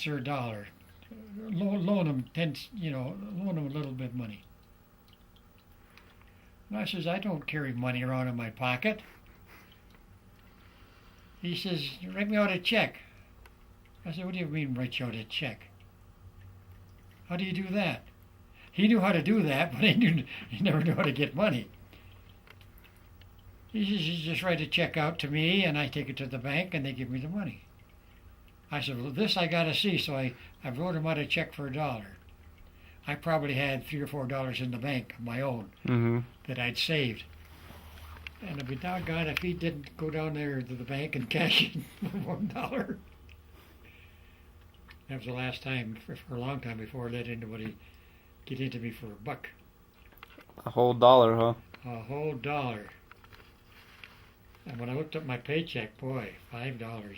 or a dollar. Loan him loan him a little bit of money. And I says, I don't carry money around in my pocket. He says, write me out a check. I said, what do you mean write you out a check? How do you do that? He knew how to do that, but he never knew how to get money. He says, you just write a check out to me, and I take it to the bank, and they give me the money. I said, well, this I got to see, so I wrote him out a check for a dollar. I probably had $3 or $4 in the bank of my own that I'd saved. And I'd be doggone if he didn't go down there to the bank and cash in $1. That was the last time, for a long time before I let anybody get into me for a buck. A whole dollar, huh? A whole dollar. And when I looked up my paycheck, boy, $5.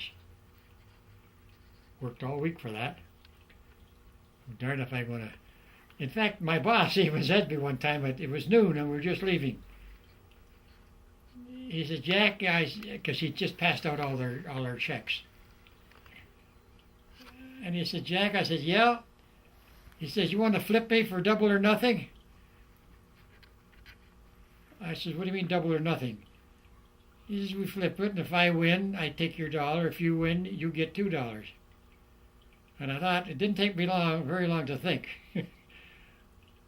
Worked all week for that. Darn if I'm going to... In fact, my boss even said to me one time, it was noon and we were just leaving. He said, Jack, because he just passed out all their checks. And he said, Jack, I said, yeah. He says, you want to flip me for double or nothing? I said, what do you mean double or nothing? He says, we flip it, and if I win, I take your dollar. If you win, you get $2. And I thought, it didn't take me very long to think.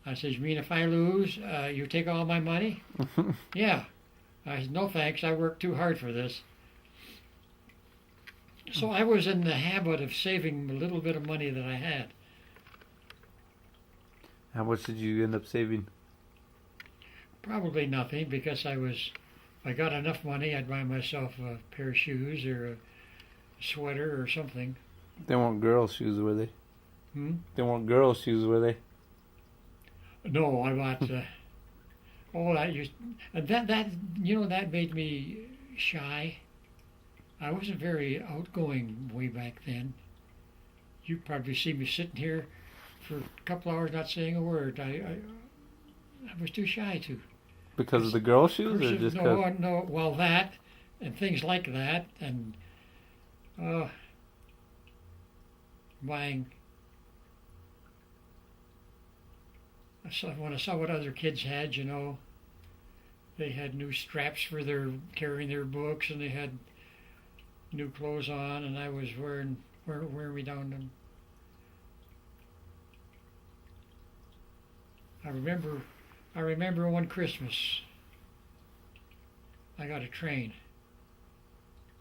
I said, you mean if I lose, you take all my money? Yeah. I said, no thanks, I worked too hard for this. So I was in the habit of saving a little bit of money that I had. How much did you end up saving? Probably nothing, because if I got enough money, I'd buy myself a pair of shoes or a sweater or something. They weren't girl shoes, were they? They weren't girl shoes, were they? No, I bought. That made me shy. I wasn't very outgoing way back then. You probably see me sitting here for a couple hours not saying a word. I was too shy to. Because of the girl shoes, or just because? No. Well, that and things like that, and buying. When I saw what other kids had, they had new straps for carrying their books, and they had new clothes on, and I was wearing me down them. I remember one Christmas, I got a train.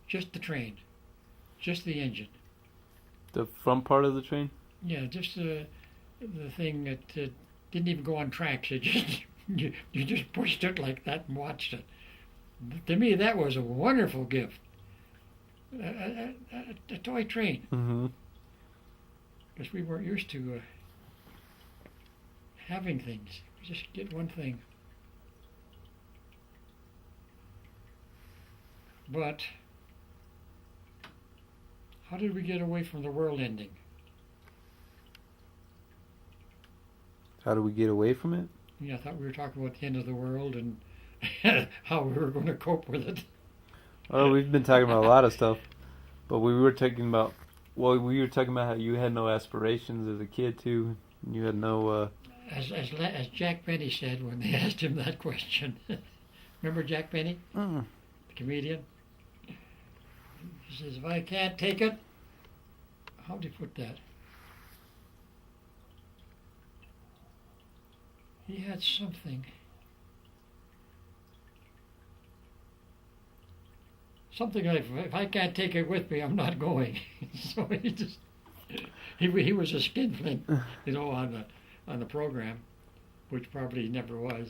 Just the train, just the engine. The front part of the train? Yeah, just the thing that didn't even go on tracks. It just you just pushed it like that and watched it. To me, that was a wonderful gift. A toy train. Because we weren't used to having things. We just get one thing. But how did we get away from the world ending? How do we get away from it? Yeah, I thought we were talking about the end of the world and how we were going to cope with it. Well, we've been talking about a lot of stuff, but we were talking about how you had no aspirations as a kid too. You had no. As Jack Benny said when they asked him that question. Remember Jack Benny, the comedian? He says, "If I can't take it," how did he put that? He had something like, if I can't take it with me, I'm not going. So he was a skinflint, on the program, which probably he never was.